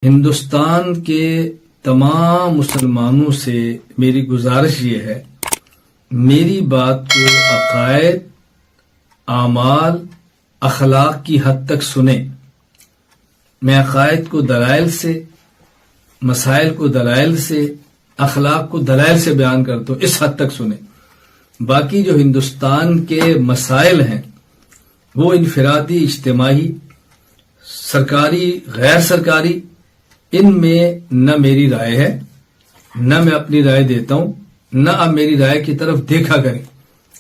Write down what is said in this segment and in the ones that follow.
ہندوستان کے تمام مسلمانوں سے میری گزارش یہ ہے، میری بات کو عقائد، اعمال، اخلاق کی حد تک سنیں۔ میں عقائد کو دلائل سے، مسائل کو دلائل سے، اخلاق کو دلائل سے بیان کرتا ہوں، اس حد تک سنیں۔ باقی جو ہندوستان کے مسائل ہیں وہ انفرادی، اجتماعی، سرکاری، غیر سرکاری، ان میں نہ میری رائے ہے، نہ میں اپنی رائے دیتا ہوں، نہ آپ میری رائے کی طرف دیکھا کریں۔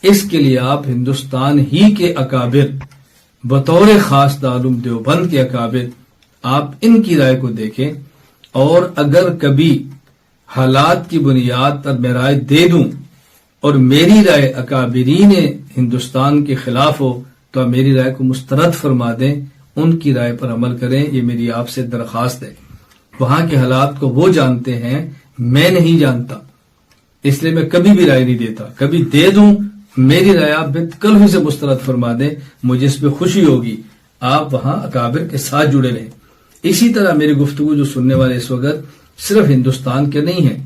اس کے لیے آپ ہندوستان ہی کے اکابر، بطور خاص دارالعلوم دیوبند کے اکابر، آپ ان کی رائے کو دیکھیں، اور اگر کبھی حالات کی بنیاد پر میں رائے دے دوں اور میری رائے اکابرین ہندوستان کے خلاف ہو تو آپ میری رائے کو مسترد فرما دیں، ان کی رائے پر عمل کریں۔ یہ میری آپ سے درخواست ہے۔ وہاں کے حالات کو وہ جانتے ہیں، میں نہیں جانتا، اس لیے میں کبھی بھی رائے نہیں دیتا۔ کبھی دے دوں، میری رائے آپ بالکل سے مسترد فرما دیں، مجھے اس پہ خوشی ہوگی۔ آپ وہاں اکابر کے ساتھ جڑے رہیں۔ اسی طرح میری گفتگو جو سننے والے اس وقت صرف ہندوستان کے نہیں ہیں،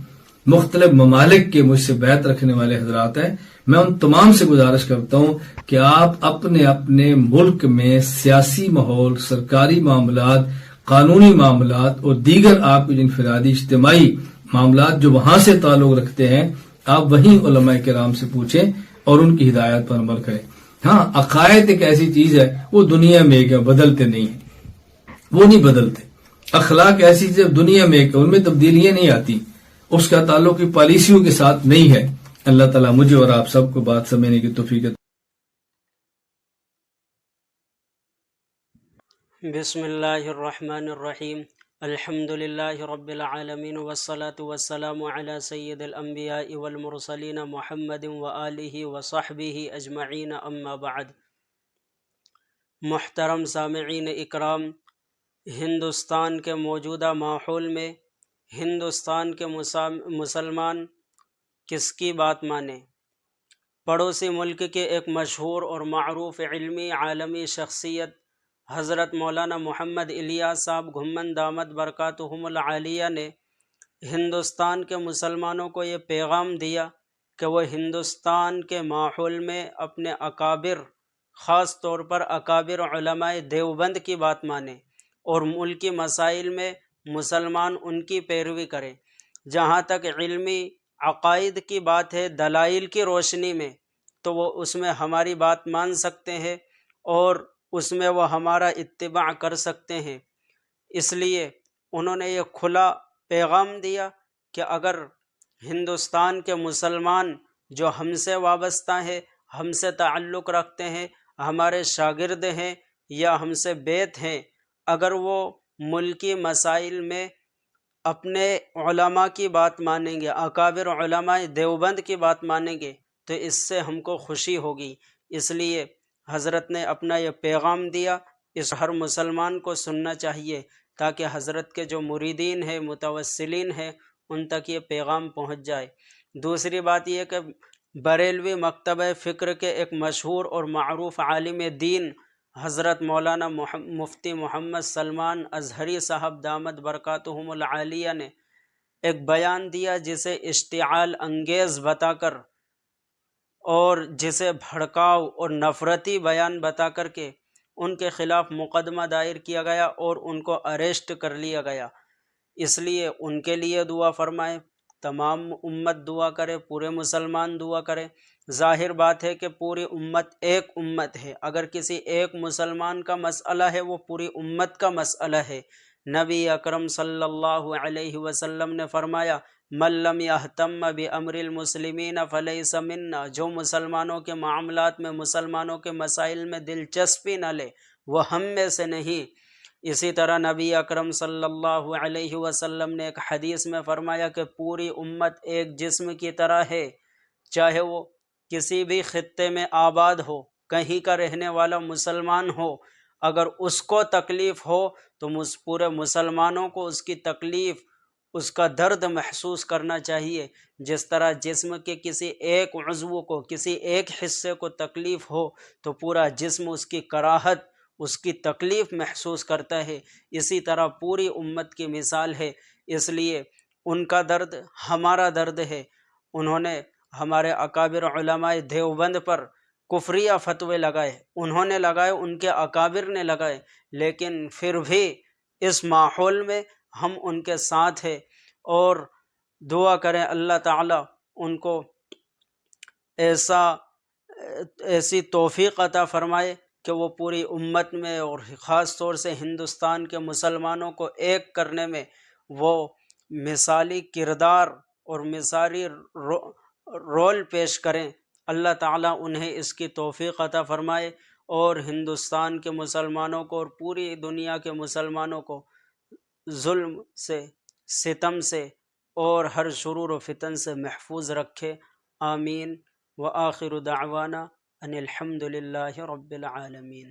مختلف ممالک کے مجھ سے بیعت رکھنے والے حضرات ہیں، میں ان تمام سے گزارش کرتا ہوں کہ آپ اپنے اپنے ملک میں سیاسی ماحول، سرکاری معاملات، قانونی معاملات اور دیگر آپ کے انفرادی اجتماعی معاملات جو وہاں سے تعلق رکھتے ہیں، آپ وہیں علماء کرام سے پوچھیں اور ان کی ہدایت پر عمل کریں۔ ہاں، عقائد ایک ایسی چیز ہے، وہ دنیا میں ایک ہے، بدلتے نہیں ہیں، وہ نہیں بدلتے۔ اخلاق ایسی چیز ہے، دنیا میں ایک ہے، ان میں تبدیلیاں نہیں آتی، اس کا تعلق کی پالیسیوں کے ساتھ نہیں ہے۔ اللہ تعالیٰ مجھے اور آپ سب کو بات سمجھنے کی توفیق عطا۔ بسم اللہ الرحمن الرحیم، الحمد للہ رب العالمین، والصلاة والسلام علی سید الانبیاء والمرسلین محمد وآلہ وصحبہ اجمعین، اما بعد۔ محترم سامعین اکرام، ہندوستان کے موجودہ ماحول میں ہندوستان کے مسلمان کس کی بات مانیں؟ پڑوسی ملک کے ایک مشہور اور معروف علمی عالمی شخصیت حضرت مولانا محمد الیاس صاحب گھمن دامت برکاتہم العالیہ نے ہندوستان کے مسلمانوں کو یہ پیغام دیا کہ وہ ہندوستان کے ماحول میں اپنے اکابر، خاص طور پر اکابر علماء دیوبند کی بات مانیں اور ملکی مسائل میں مسلمان ان کی پیروی کریں۔ جہاں تک علمی عقائد کی بات ہے، دلائل کی روشنی میں، تو وہ اس میں ہماری بات مان سکتے ہیں اور اس میں وہ ہمارا اتباع کر سکتے ہیں۔ اس لیے انہوں نے یہ کھلا پیغام دیا کہ اگر ہندوستان کے مسلمان جو ہم سے وابستہ ہیں، ہم سے تعلق رکھتے ہیں، ہمارے شاگرد ہیں یا ہم سے بیت ہیں، اگر وہ ملکی مسائل میں اپنے علماء کی بات مانیں گے، اکابر علماء دیوبند کی بات مانیں گے، تو اس سے ہم کو خوشی ہوگی۔ اس لیے حضرت نے اپنا یہ پیغام دیا، اس ہر مسلمان کو سننا چاہیے تاکہ حضرت کے جو مریدین ہیں، متوسلین ہیں، ان تک یہ پیغام پہنچ جائے۔ دوسری بات یہ کہ بریلوی مکتبہ فکر کے ایک مشہور اور معروف عالم دین حضرت مولانا مفتی محمد سلمان ازہری صاحب دامت برکاتہم العالیہ نے ایک بیان دیا جسے اشتعال انگیز بتا کر اور جسے بھڑکاؤ اور نفرتی بیان بتا کر کے ان کے خلاف مقدمہ دائر کیا گیا اور ان کو اریسٹ کر لیا گیا۔ اس لیے ان کے لیے دعا فرمائے، تمام امت دعا کرے، پورے مسلمان دعا کرے۔ ظاہر بات ہے کہ پوری امت ایک امت ہے، اگر کسی ایک مسلمان کا مسئلہ ہے وہ پوری امت کا مسئلہ ہے۔ نبی اکرم صلی اللہ علیہ وسلم نے فرمایا، من لم یہتم بامر المسلمین فلیس منا، جو مسلمانوں کے معاملات میں، مسلمانوں کے مسائل میں دلچسپی نہ لے وہ ہم میں سے نہیں۔ اسی طرح نبی اکرم صلی اللہ علیہ وسلم نے ایک حدیث میں فرمایا کہ پوری امت ایک جسم کی طرح ہے، چاہے وہ کسی بھی خطے میں آباد ہو، کہیں کا رہنے والا مسلمان ہو، اگر اس کو تکلیف ہو تو پورے مسلمانوں کو اس کی تکلیف، اس کا درد محسوس کرنا چاہیے۔ جس طرح جسم کے کسی ایک عضو کو، کسی ایک حصے کو تکلیف ہو تو پورا جسم اس کی کراہت، اس کی تکلیف محسوس کرتا ہے، اسی طرح پوری امت کی مثال ہے۔ اس لیے ان کا درد ہمارا درد ہے۔ انہوں نے ہمارے اکابر علماء دیوبند پر کفریہ فتوے لگائے، انہوں نے لگائے، ان کے اکابر نے لگائے، لیکن پھر بھی اس ماحول میں ہم ان کے ساتھ ہیں، اور دعا کریں اللہ تعالیٰ ان کو ایسی توفیق عطا فرمائے کہ وہ پوری امت میں اور خاص طور سے ہندوستان کے مسلمانوں کو ایک کرنے میں وہ مثالی کردار اور مثالی رول پیش کریں۔ اللہ تعالیٰ انہیں اس کی توفیق عطا فرمائے اور ہندوستان کے مسلمانوں کو اور پوری دنیا کے مسلمانوں کو ظلم سے، ستم سے اور ہر شرور و فتن سے محفوظ رکھے۔ آمین۔ وآخر دعوانا ان الحمد للہ رب العالمین۔